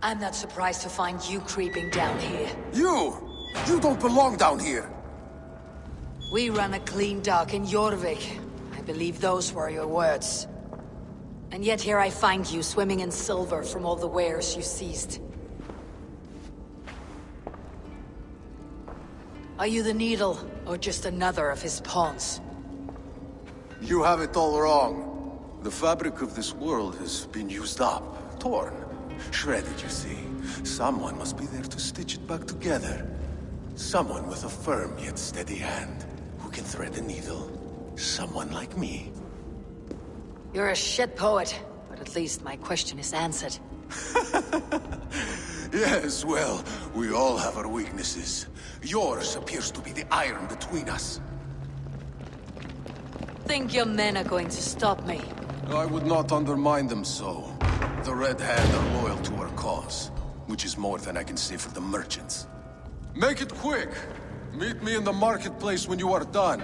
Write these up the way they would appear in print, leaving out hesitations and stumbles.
I'm not surprised to find you creeping down here. You! You don't belong down here! We run a clean dock in Jorvik. I believe those were your words. And yet here I find you swimming in silver from all the wares you seized. Are you the Needle, or just another of his pawns? You have it all wrong. The fabric of this world has been used up, torn, shredded, you see. Someone must be there to stitch it back together. Someone with a firm yet steady hand, who can thread the needle. Someone like me. You're a shit poet, but at least my question is answered. Yes, well, we all have our weaknesses. Yours appears to be the iron between us. Think your men are going to stop me? I would not undermine them so. The Red Hand are loyal to our cause, which is more than I can say for the merchants. Make it quick! Meet me in the marketplace when you are done.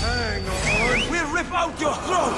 Hang on! We'll rip out your throat!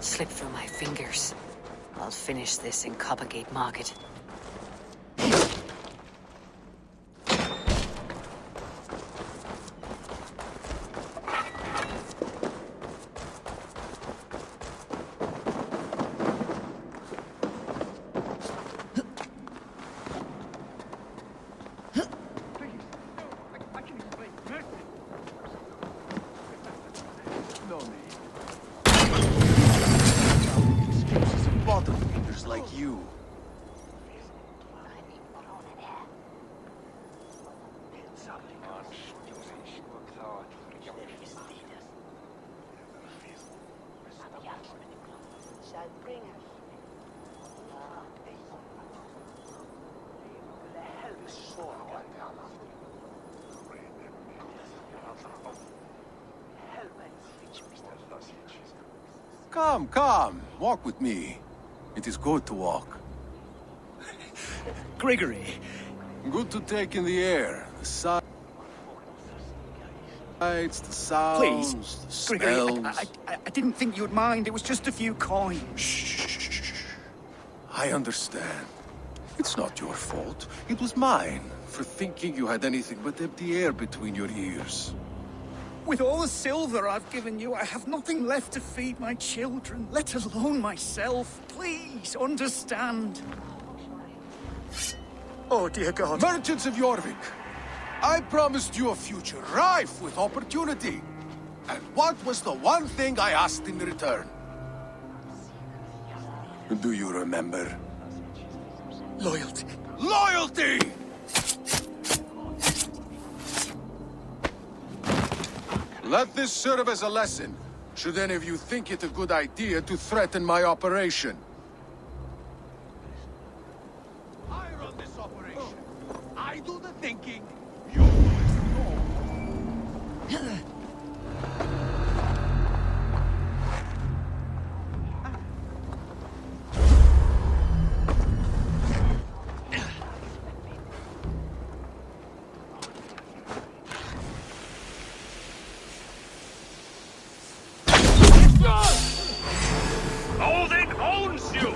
Slipped through my fingers. I'll finish this in Coppergate Market. Come, come, walk with me. It is good to walk. Gregory, Good to take in the air. The sights, the sounds, please. the Gregory, smells. I didn't think you'd mind. It was just a few coins. Shh. I understand. It's not your fault. It was mine for thinking you had anything but empty air between your ears. With all the silver I've given you, I have nothing left to feed my children, let alone myself. Please, understand. Oh, dear God. Merchants of Jorvik, I promised you a future rife with opportunity. And what was the one thing I asked in return? Do you remember? Loyalty. Loyalty! Let this serve as a lesson, should any of you think it a good idea to threaten my operation. I run this operation. I do the thinking. You do it. Odin owns you!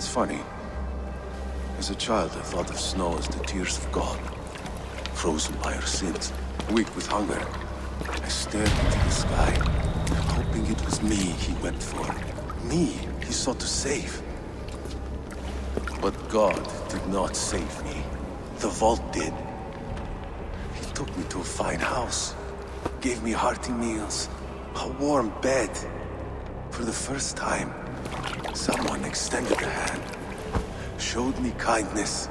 It's funny. As a child, I thought of snow as the tears of God. Frozen by our sins, weak with hunger. I stared into the sky, hoping it was me he wept for. Me he sought to save. But God did not save me. The vault did. He took me to a fine house, gave me hearty meals, a warm bed. For the first time, someone extended a hand, showed me kindness,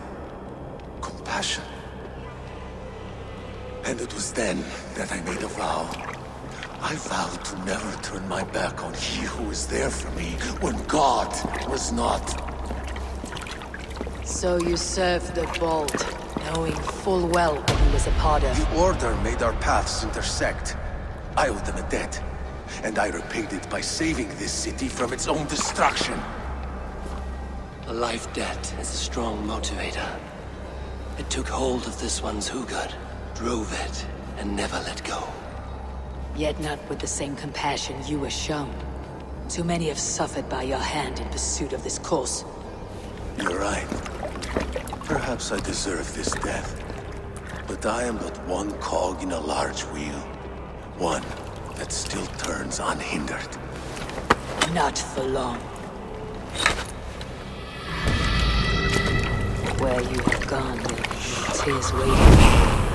compassion. And it was then that I made a vow. I vowed to never turn my back on he who was there for me when God was not. So you served the Bold, knowing full well what he was a part of. The Order made our paths intersect. I owed them a debt, and I repaid it by saving this city from its own destruction. A life debt is a strong motivator. It took hold of this one's Hugad, drove it, and never let go. Yet not with the same compassion you were shown. Too many have suffered by your hand in pursuit of this course. You're right. Perhaps I deserve this death. But I am but one cog in a large wheel. One that still turns unhindered. Not for long. Where you have gone will leave tears waiting.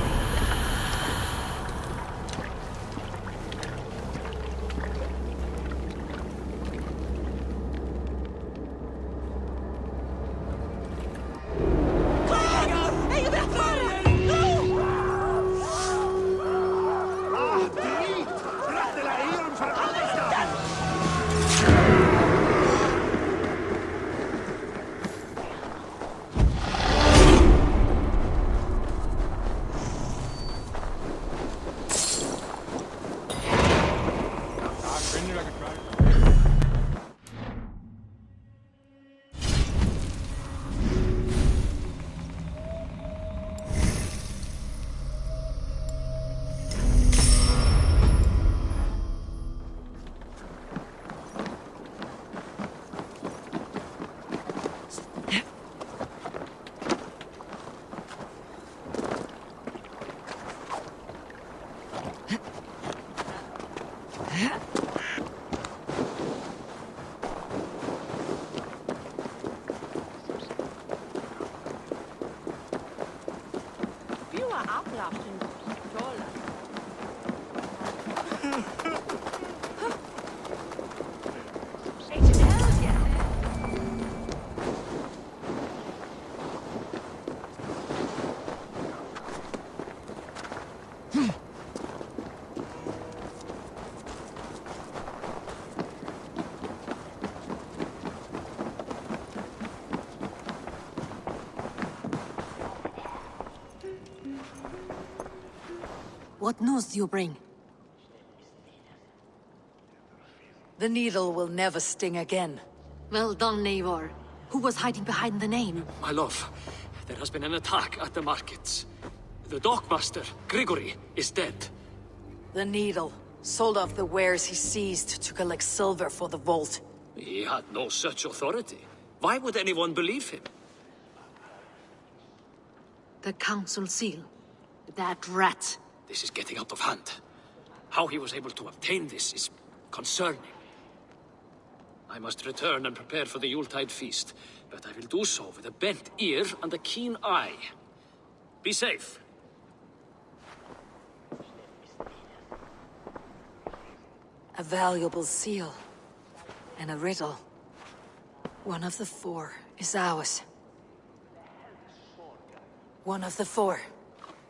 What news do you bring? The needle will never sting again. Well done, Eivor. Who was hiding behind the name? My love, there has been an attack at the markets. The dockmaster, Grigory, is dead. The needle sold off the wares he seized to collect silver for the vault. He had no such authority. Why would anyone believe him? The council seal. That rat. This is getting out of hand. How he was able to obtain this is concerning. I must return and prepare for the Yuletide feast, but I will do so with a bent ear and a keen eye. Be safe. A valuable seal. And a riddle. One of the four is ours. One of the four.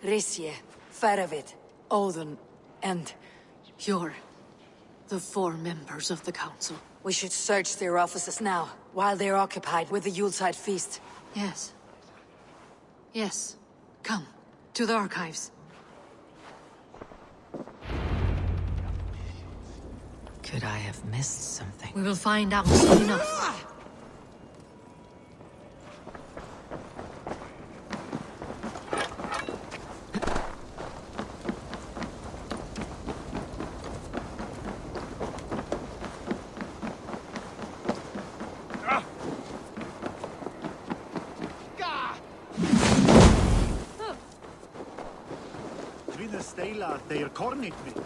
Risje, Faravid, Odin, and... You're the four members of the council. We should search their offices now, while they're occupied with the Yuletide feast. Yes. Yes. Come, to the archives. Could I have missed something? We will find out soon enough. Three stela þeir kornit mitt.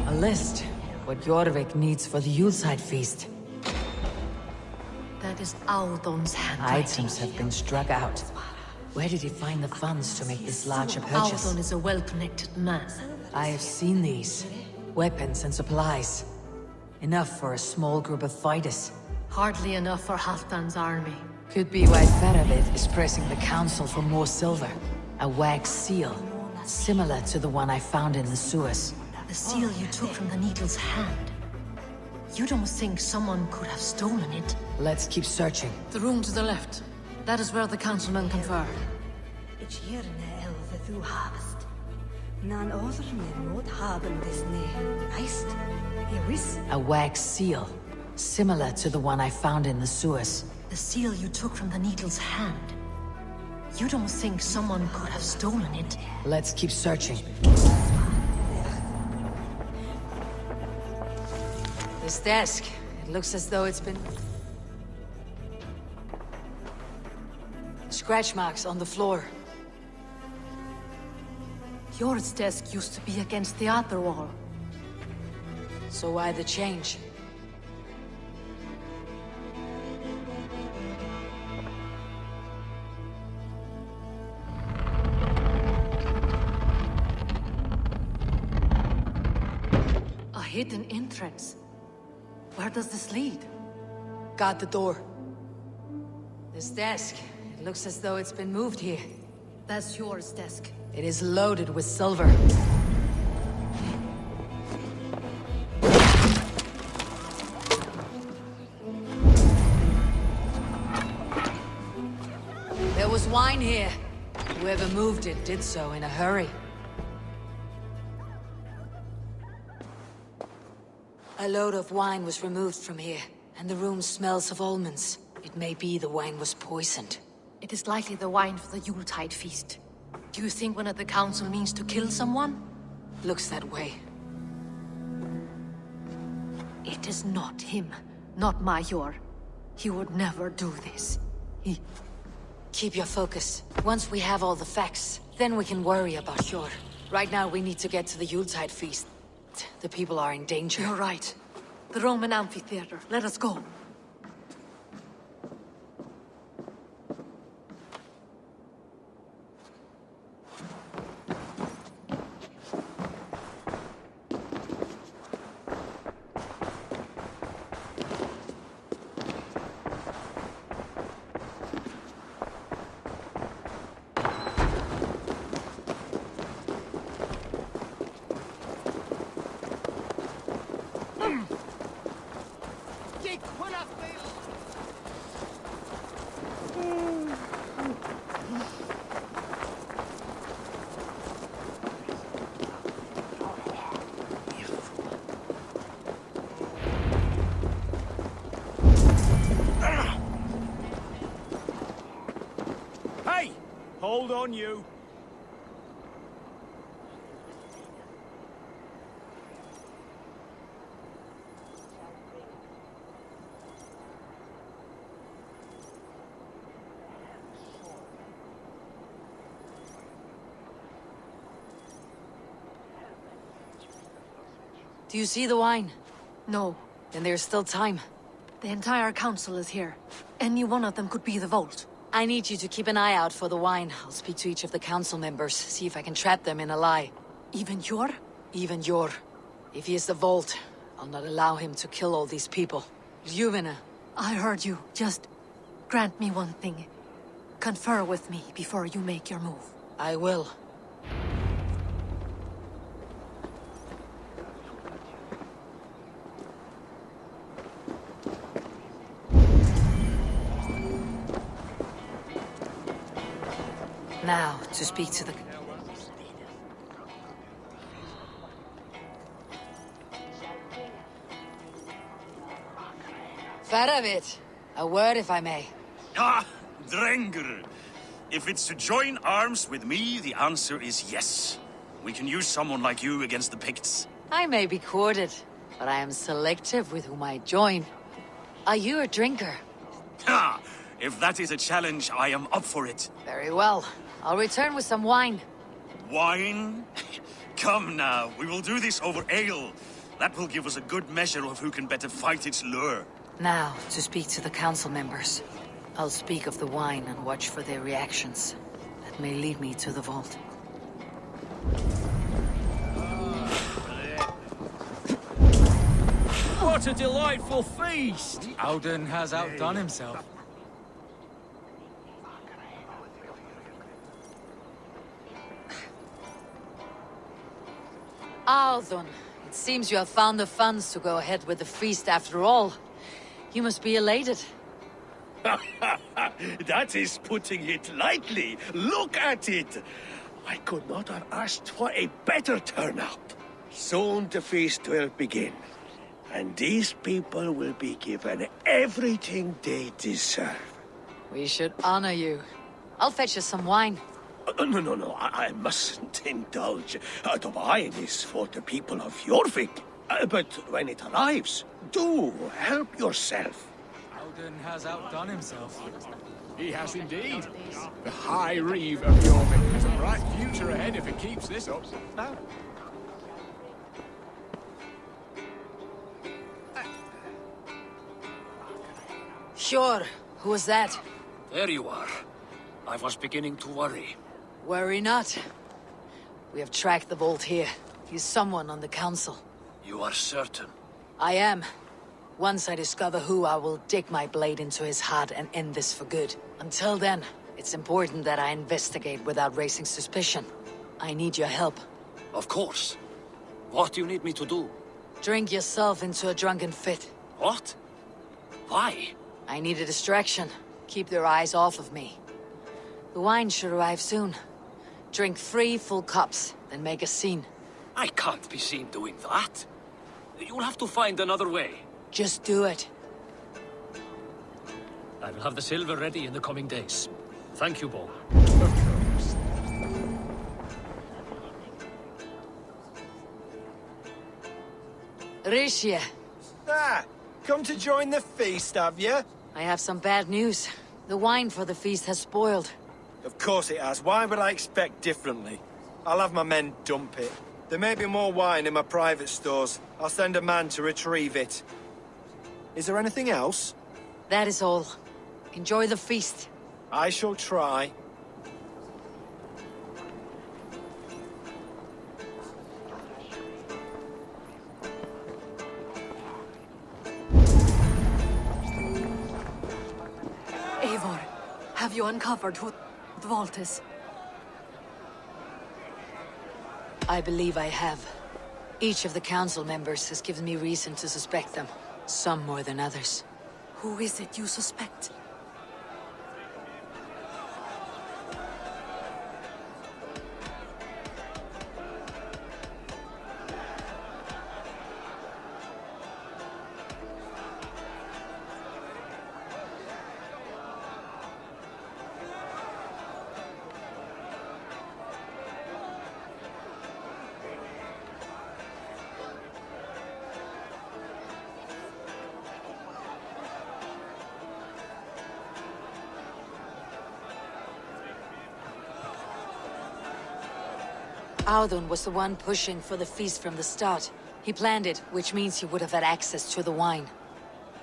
A list. What Jorvik needs for the Yuletide feast. That is Audon's handwriting. Items have been struck out. Where did he find the funds to make this larger purchase? Audon is a well-connected man. I have seen these. Weapons and supplies. Enough for a small group of fighters. Hardly enough for Halfdan's army. Could be why Faravid is pressing the council for more silver. A wax seal. Similar to the one I found in the sewers. The seal you took from the needle's hand. You don't think someone could have stolen it? Let's keep searching. The room to the left. That is where the councilmen confer. Ich hier elve du hast. Nan other men moet haben this ne. Reist. Here is. A wax seal. Similar to the one I found in the sewers. The seal you took from the needle's hand. You don't think someone could have stolen it? Let's keep searching. This desk, it looks as though it's been... Scratch marks on the floor. Yours desk used to be against the other wall. So why the change? A hidden entrance. Where does this lead? Guard the door. This desk, it looks as though it's been moved here. That's yours desk. It is loaded with silver. There was wine here. Whoever moved it did so in a hurry. A load of wine was removed from here, and the room smells of almonds. It may be the wine was poisoned. It is likely the wine for the Yuletide feast. Do you think one of the council means to kill someone? Looks that way. It is not him, not Major. He would never do this. He... Keep your focus. Once we have all the facts, then we can worry about Hjor. Right now, we need to get to the Yuletide feast. The people are in danger. You're right. The Roman amphitheater. Let us go. Hey! Hold on, you. Do you see the wine? No. Then there's still time. The entire council is here. Any one of them could be the vault. I need you to keep an eye out for the wine. I'll speak to each of the council members, see if I can trap them in a lie. Even Hjor? Even Hjor. If he is the vault, I'll not allow him to kill all these people. Ljuvina. I heard you. Just grant me one thing. Confer with me before you make your move. I will. Now, to speak to the... Faravit, a word if I may. Ah, Drengr. If it's to join arms with me, the answer is yes. We can use someone like you against the Picts. I may be courted, but I am selective with whom I join. Are you a drinker? Ha! If that is a challenge, I am up for it. Very well. I'll return with some wine. Wine? Come now, we will do this over ale. That will give us a good measure of who can better fight its lure. Now, to speak to the council members. I'll speak of the wine and watch for their reactions. That may lead me to the vault. What a delightful feast! Auden has outdone himself. Althun, it seems you have found the funds to go ahead with the feast after all. You must be elated. That is putting it lightly. Look at it. I could not have asked for a better turnout. Soon the feast will begin. And these people will be given everything they deserve. We should honor you. I'll fetch us some wine. No, I mustn't indulge. The wine is for the people of Jorvik. But when it arrives, do help yourself. Auden has outdone himself. He has indeed. The High Reeve of Jorvik has a bright future ahead if it keeps this up. Sure. Who was that? There you are. I was beginning to worry. Worry not. We have tracked the vault here. He's someone on the council. You are certain? I am. Once I discover who, I will dig my blade into his heart and end this for good. Until then, it's important that I investigate without raising suspicion. I need your help. Of course. What do you need me to do? Drink yourself into a drunken fit. What? Why? I need a distraction. Keep their eyes off of me. The wine should arrive soon. Drink 3 full cups, then make a scene. I can't be seen doing that. You'll have to find another way. Just do it. I will have the silver ready in the coming days. Thank you, Bo. Of course. Rishi, Ah, come to join the feast, have you? I have some bad news. The wine for the feast has spoiled. Of course it has. Why would I expect differently? I'll have my men dump it. There may be more wine in my private stores. I'll send a man to retrieve it. Is there anything else? That is all. Enjoy the feast. I shall try. Eivor, have you uncovered who the vault is? I believe I have. Each of the council members has given me reason to suspect them. Some more than others. Who is it you suspect? Audun was the one pushing for the feast from the start. He planned it, which means he would have had access to the wine.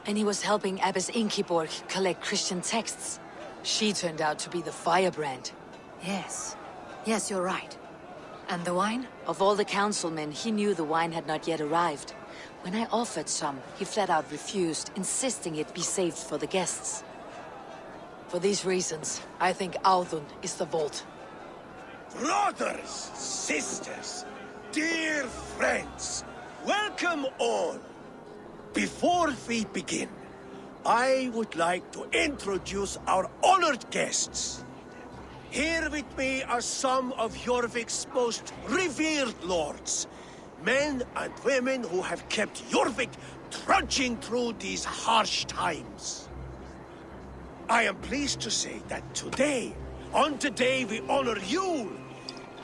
And he was helping Abbess Inkiborg collect Christian texts. She turned out to be the firebrand. Yes. Yes, you're right. And the wine? Of all the councilmen, he knew the wine had not yet arrived. When I offered some, he flat out refused, insisting it be saved for the guests. For these reasons, I think Audun is the vault. Brothers, sisters, dear friends, welcome all. Before we begin, I would like to introduce our honored guests. Here with me are some of Jorvik's most revered lords, men and women who have kept Jorvik trudging through these harsh times. I am pleased to say that today, on the day we honor you,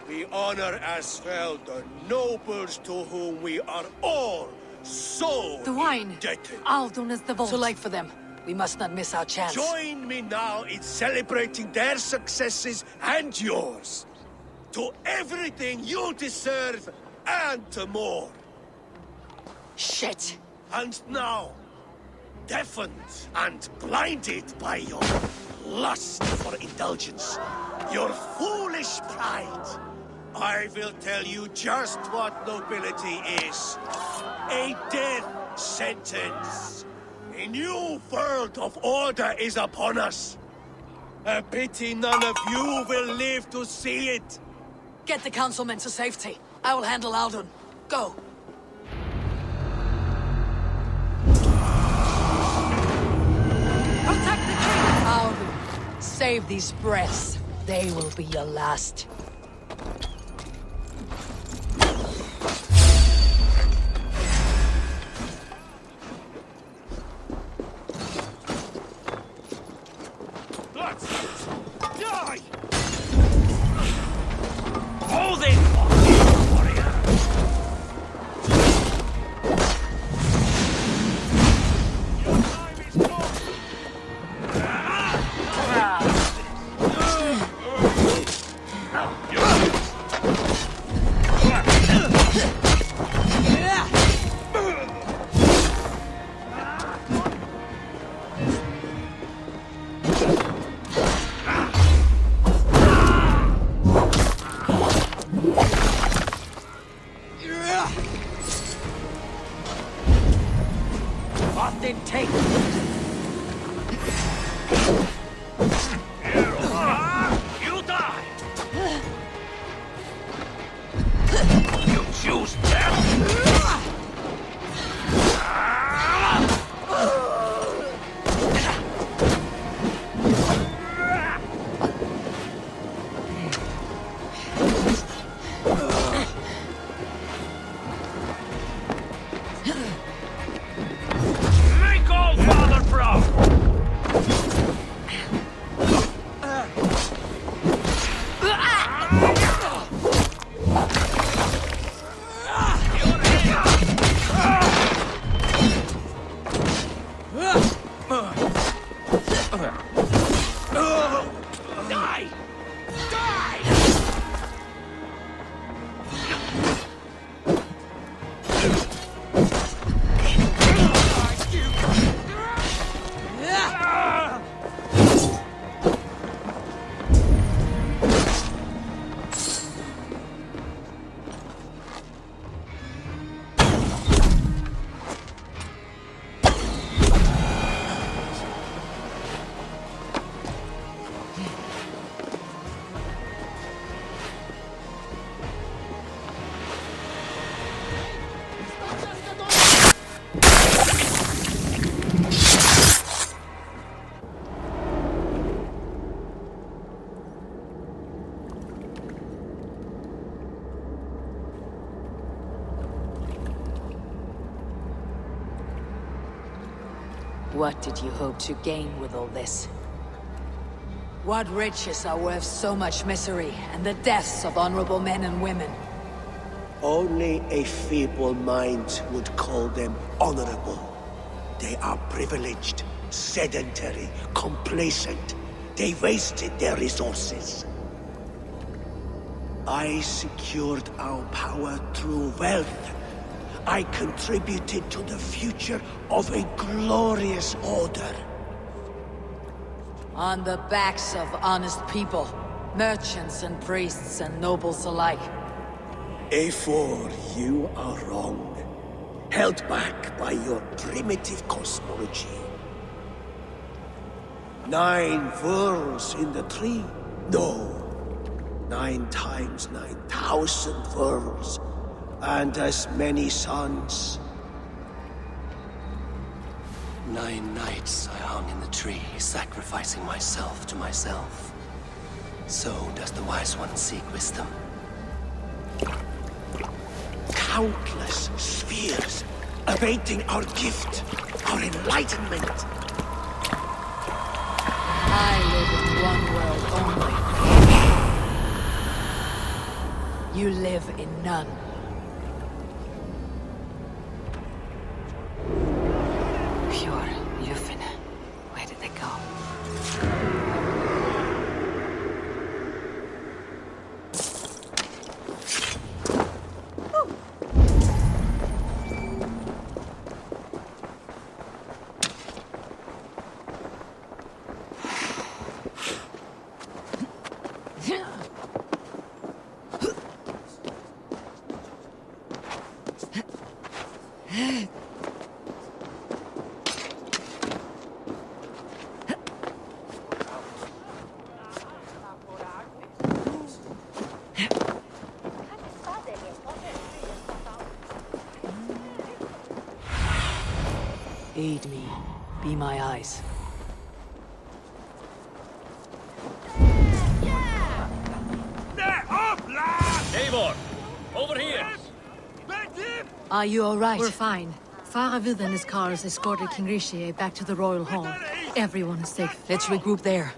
we honor as well the nobles to whom we are all so The wine! indebted. Audun is the vault. Too late for them. We must not miss our chance. Join me now in celebrating their successes and yours. To everything you deserve and more. Shit! And now, deafened and blinded by your lust for indulgence, your foolish pride, I will tell you just what nobility is. A death sentence. A new world of order is upon us. A pity none of you will live to see it. Get the councilmen to safety. I will handle Audun. Go! Protect the king! Audun, save these breaths. They will be your last. Die! Hold it, warrior! You die! You choose death! Make all father proud! Die! Die! What did you hope to gain with all this? What riches are worth so much misery and the deaths of honorable men and women? Only a feeble mind would call them honorable. They are privileged, sedentary, complacent. They wasted their resources. I secured our power through wealth. I contributed to the future of a glorious order. On the backs of honest people, merchants and priests and nobles alike. A4, you are wrong. Held back by your primitive cosmology. 9 worlds in the tree? No. 9 times 9,000 worlds. And as many suns. 9 nights I hung in the tree, sacrificing myself to myself. So does the wise one seek wisdom. Countless spheres, awaiting our gift, our enlightenment. I live in one world only. You live in none. Pure Lufin. Where did they go? Aid me. Be my eyes. Eivor! Over here! Are you all right? We're fine. Faravid and his cars escorted King Rishi back to the royal hall. Everyone is safe. Let's regroup there.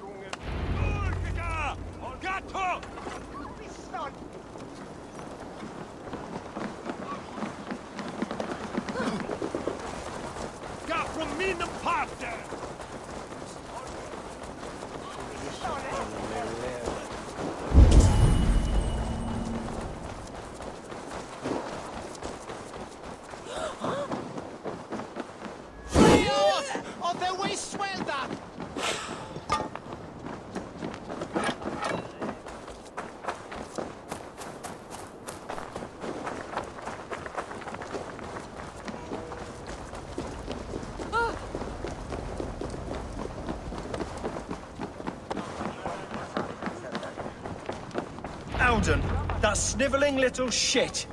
Alden, that snivelling little shit.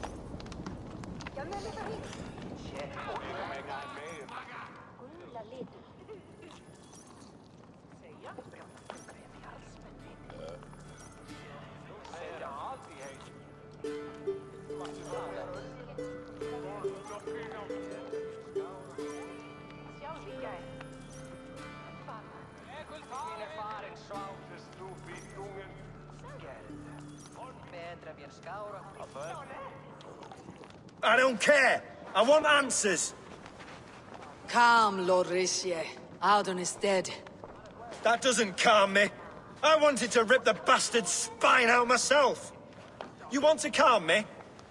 I don't care. I want answers. Calm, Lord Rishi. Audun is dead. That doesn't calm me. I wanted to rip the bastard's spine out myself. You want to calm me?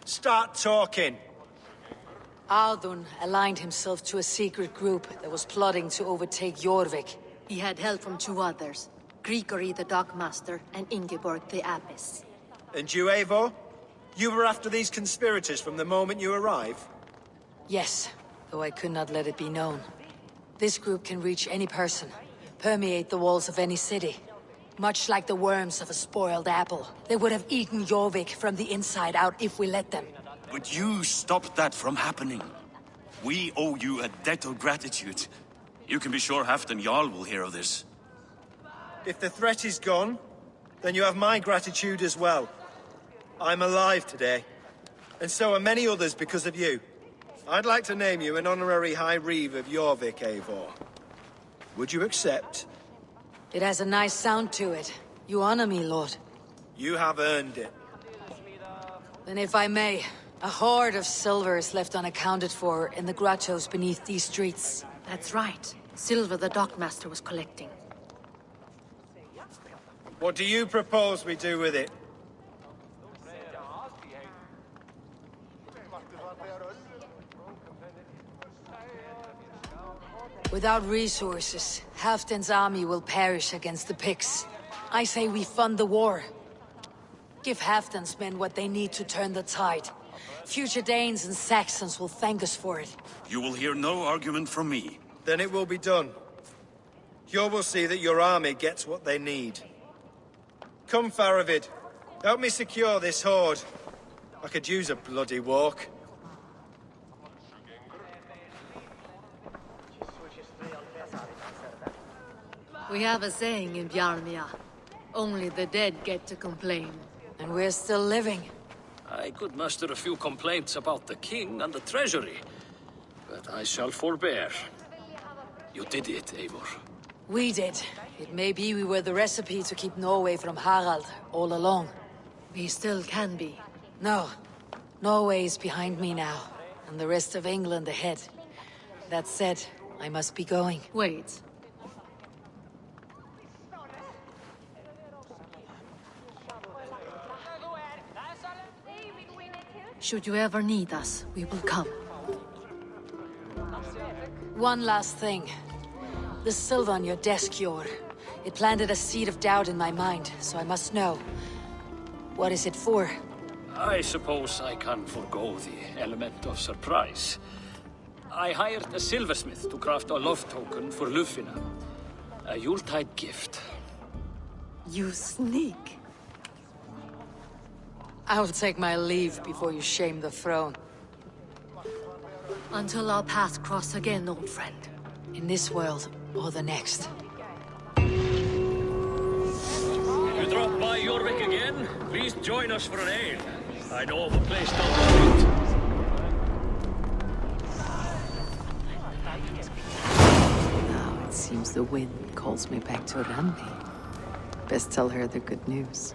Start talking. Audun aligned himself to a secret group that was plotting to overtake Jorvik. He had help from two others, Grigory the Dockmaster and Ingeborg the Abbess. And you, Eivor? You were after these conspirators from the moment you arrived? Yes, though I could not let it be known. This group can reach any person, permeate the walls of any city. Much like the worms of a spoiled apple. They would have eaten Jorvik from the inside out if we let them. But you stopped that from happening. We owe you a debt of gratitude. You can be sure Halfdan Jarl will hear of this. If the threat is gone, then you have my gratitude as well. I'm alive today. And so are many others because of you. I'd like to name you an honorary High Reeve of Jorvik, Eivor. Would you accept? It has a nice sound to it. You honor me, Lord. You have earned it. Then if I may, a hoard of silver is left unaccounted for in the grottos beneath these streets. That's right. Silver the Dockmaster was collecting. What do you propose we do with it? Without resources, Halfdan's army will perish against the Picts. I say we fund the war. Give Halfdan's men what they need to turn the tide. Future Danes and Saxons will thank us for it. You will hear no argument from me. Then it will be done. You will see that your army gets what they need. Come, Faravid. Help me secure this hoard. I could use a bloody walk. We have a saying in Bjarmia. Only the dead get to complain. And we're still living. I could muster a few complaints about the king and the treasury, but I shall forbear. You did it, Eivor. We did. It may be we were the recipe to keep Norway from Harald all along. We still can be. No. Norway is behind me now, and the rest of England ahead. That said, I must be going. Wait. Should you ever need us, we will come. One last thing. The silver on your desk, Yor. It planted a seed of doubt in my mind, so I must know. What is it for? I suppose I can forgo the element of surprise. I hired a silversmith to craft a love token for Lufina. A Yuletide gift. You sneak. I'll take my leave before you shame the throne. Until our paths cross again, old friend. In this world, or the next. You drop by Jorvik again? Please join us for an ale. I know of a place down the street. Now it seems the wind calls me back to Randi. Best tell her the good news.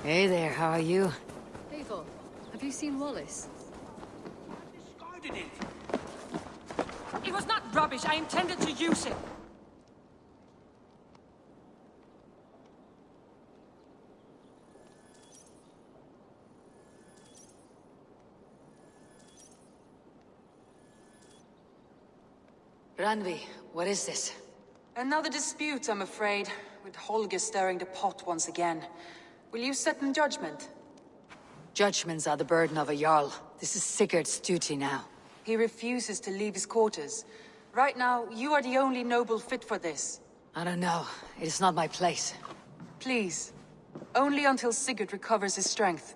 Hey there, how are you? Eivor, have you seen Wallace? It was not rubbish. I intended to use it. Randvi, what is this? Another dispute, I'm afraid, with Holger stirring the pot once again. Will you sit in judgment? Judgments are the burden of a Jarl. This is Sigurd's duty now. He refuses to leave his quarters. Right now, you are the only noble fit for this. I don't know. It is not my place. Please. Only until Sigurd recovers his strength.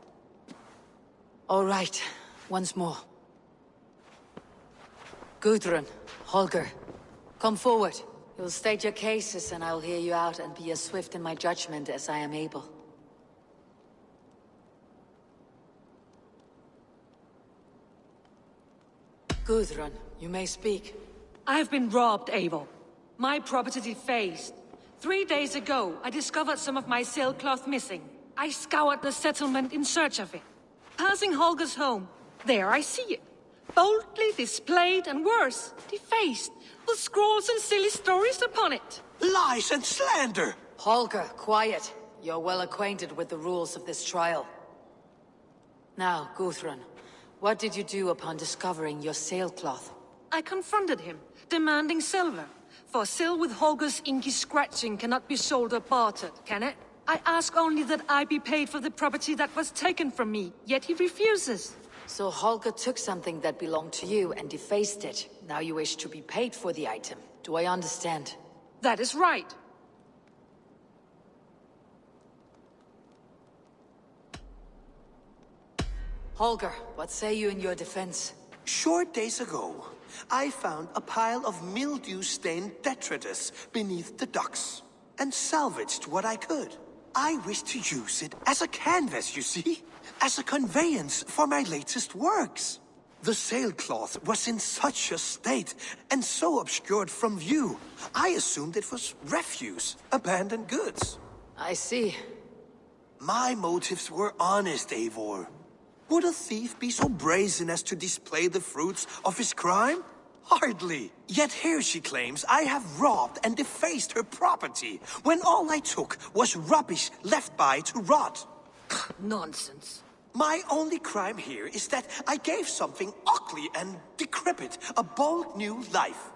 All right. Once more. Gudrun, Holger, come forward. You'll state your cases and I'll hear you out and be as swift in my judgment as I am able. Gudrun, you may speak. I have been robbed, Eivor. My property defaced. 3 days ago, I discovered some of my sailcloth missing. I scoured the settlement in search of it. Passing Holger's home, there I see it. Boldly displayed and worse, defaced, with scrolls and silly stories upon it. Lies and slander! Holger, quiet. You're well acquainted with the rules of this trial. Now, Gudrun, what did you do upon discovering your sailcloth? I confronted him, demanding silver. For sil with Holger's inky scratching cannot be sold or bartered, can it? I ask only that I be paid for the property that was taken from me, yet he refuses. So Holger took something that belonged to you and defaced it. Now you wish to be paid for the item. Do I understand? That is right. Holger, what say you in your defense? Short days ago, I found a pile of mildew-stained detritus beneath the docks, and salvaged what I could. I wish to use it as a canvas, you see? As a conveyance for my latest works. The sailcloth was in such a state, and so obscured from view, I assumed it was refuse, abandoned goods. I see. My motives were honest, Eivor. Would a thief be so brazen as to display the fruits of his crime? Hardly. Yet here she claims I have robbed and defaced her property, when all I took was rubbish left by to rot. Nonsense. My only crime here is that I gave something ugly and decrepit a bold new life.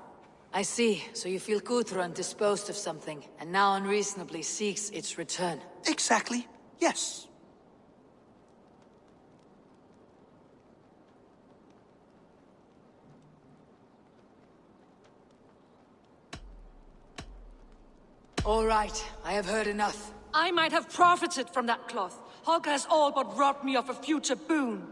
I see. So you feel Gudrun disposed of something, and now unreasonably seeks its return. Exactly. Yes. All right, I have heard enough. I might have profited from that cloth. Holger has all but robbed me of a future boon.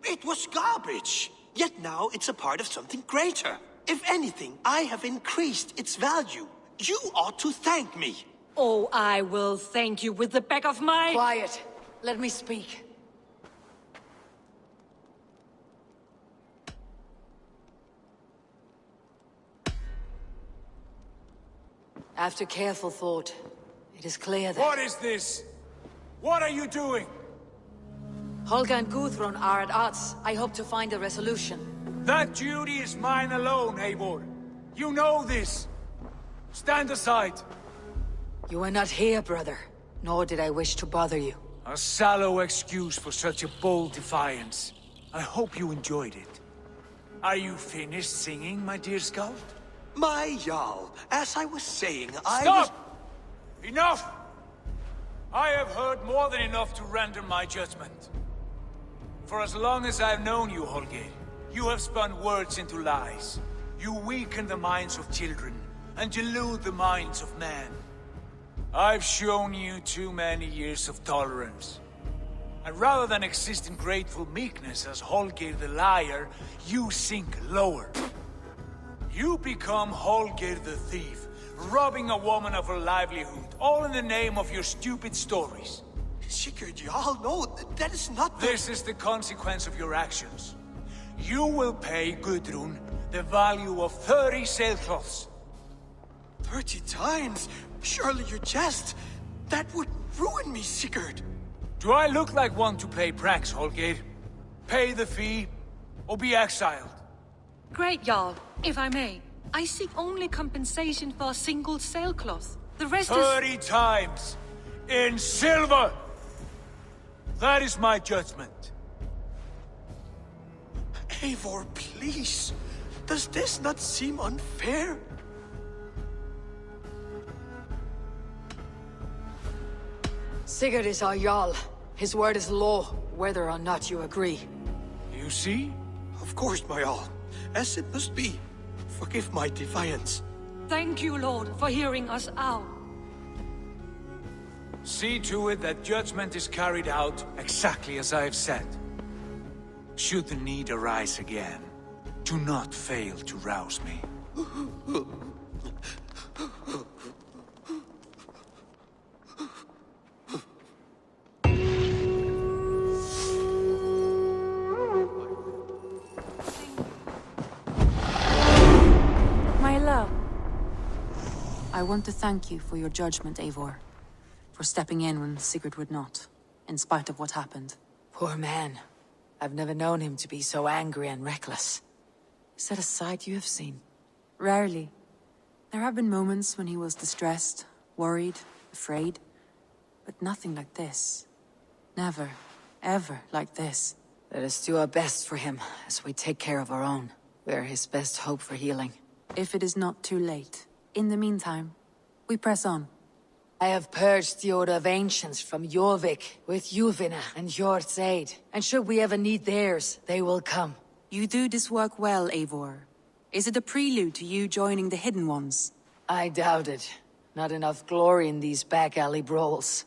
It was garbage. Yet now it's a part of something greater. If anything, I have increased its value. You ought to thank me. Oh, I will thank you with the back of my... Quiet. Let me speak. After careful thought, it is clear that... What is this? What are you doing? Holger and Gudrun are at odds. I hope to find a resolution. That duty is mine alone, Eivor. You know this. Stand aside. You were not here, brother. Nor did I wish to bother you. A sallow excuse for such a bold defiance. I hope you enjoyed it. Are you finished singing, my dear Skald? My Jarl, as I was saying, Stop! Enough! I have heard more than enough to render my judgment. For as long as I've known you, Holger, you have spun words into lies. You weaken the minds of children, and delude the minds of men. I've shown you too many years of tolerance. And rather than exist in grateful meekness as Holger the liar, you sink lower. You become Holger the thief, robbing a woman of her livelihood, all in the name of your stupid stories. Sigurd, Jarl, no, that is not the... This is the consequence of your actions. You will pay Gudrun the value of 30 sailcloths. 30 times? Surely you jest. That would ruin me, Sigurd. Do I look like one to play pranks, Holgate? Pay the fee, or be exiled? Great, Jarl. If I may, I seek only compensation for a single sailcloth. The rest is... 30 times! In silver! That is my judgment. Eivor, please. Does this not seem unfair? Sigurd is our Jarl. His word is law, whether or not you agree. You see? Of course, my all. As it must be. Forgive my defiance. Thank you, Lord, for hearing us out. See to it that judgment is carried out exactly as I have said. Should the need arise again, do not fail to rouse me. My love, I want to thank you for your judgment, Eivor. For stepping in when Sigurd would not, in spite of what happened. Poor man. I've never known him to be so angry and reckless. Is that a side you have seen? Rarely. There have been moments when he was distressed, worried, afraid. But nothing like this. Never, ever like this. Let us do our best for him, as we take care of our own. We are his best hope for healing. If it is not too late. In the meantime, we press on. I have purged the Order of Ancients from Jorvik with Juvina and Hjort's aid. And should we ever need theirs, they will come. You do this work well, Eivor. Is it a prelude to you joining the Hidden Ones? I doubt it. Not enough glory in these back alley brawls.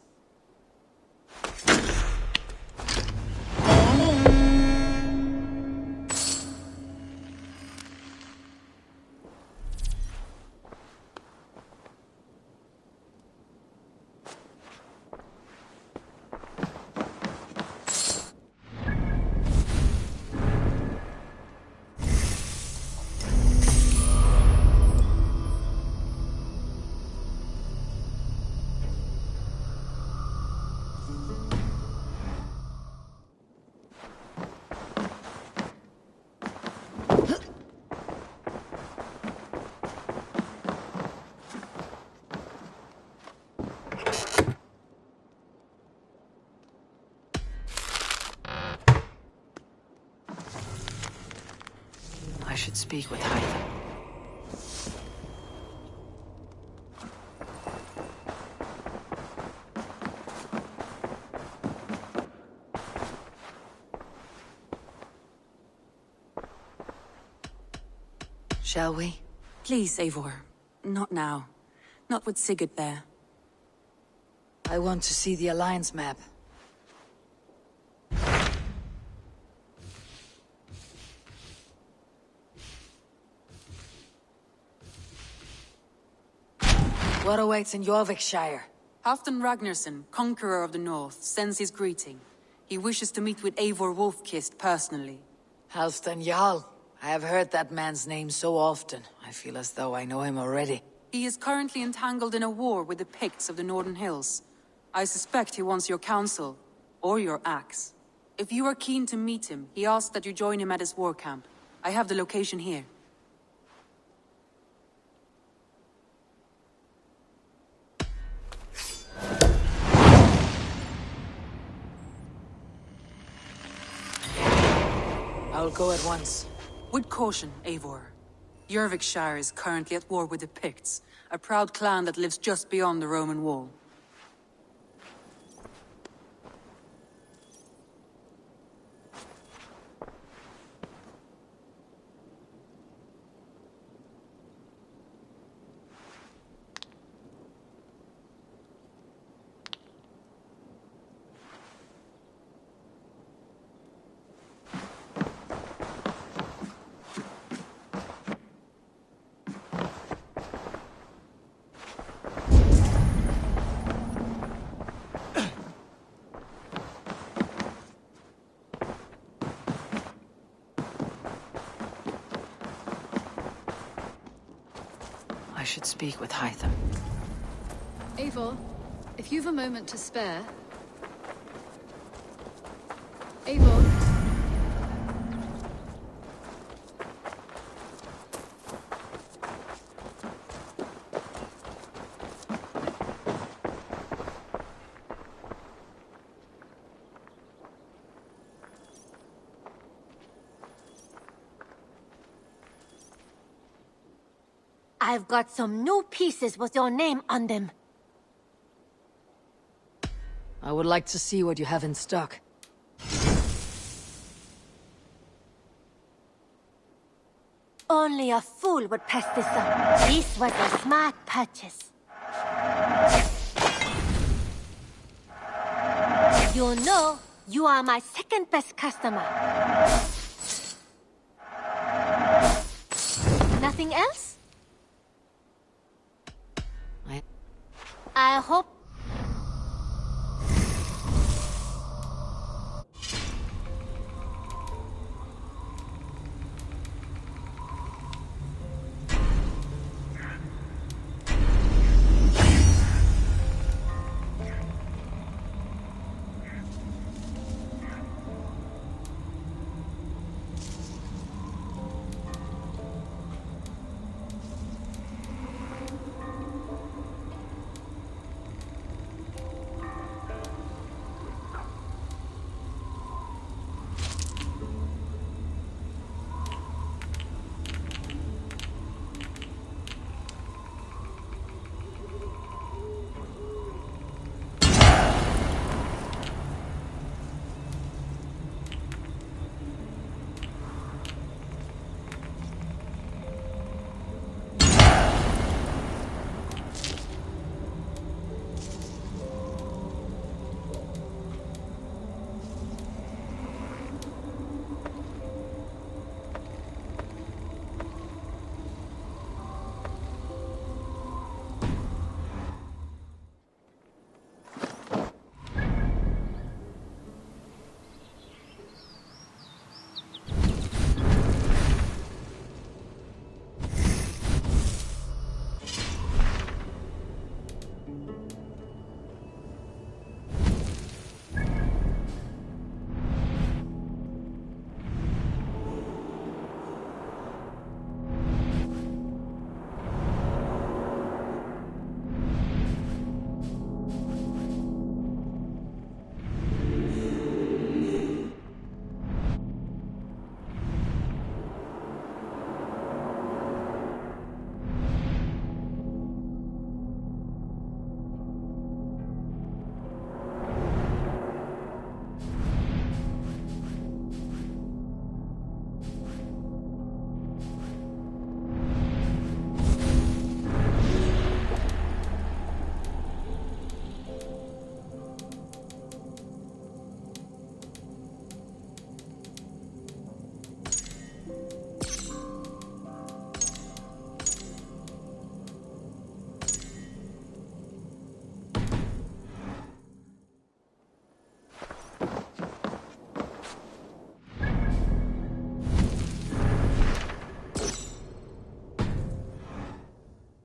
I should speak with Hytham. Shall we? Please, Eivor. Not now. Not with Sigurd there. I want to see the Alliance map. What awaits in Jorvikshire? Halfdan Ragnarsson, Conqueror of the North, sends his greeting. He wishes to meet with Eivor Wolfkist personally. Halfdan Jarl. I have heard that man's name so often. I feel as though I know him already. He is currently entangled in a war with the Picts of the Northern Hills. I suspect he wants your counsel, or your axe. If you are keen to meet him, he asks that you join him at his war camp. I have the location here. I'll go at once. With caution, Eivor. Jorvikshire is currently at war with the Picts, a proud clan that lives just beyond the Roman wall. I should speak with Hytham. Eivor, if you've a moment to spare... Abel. I've got some new pieces with your name on them. I would like to see what you have in stock. Only a fool would pass this up. This was a smart purchase. You know, you are my second best customer. Nothing else? I hope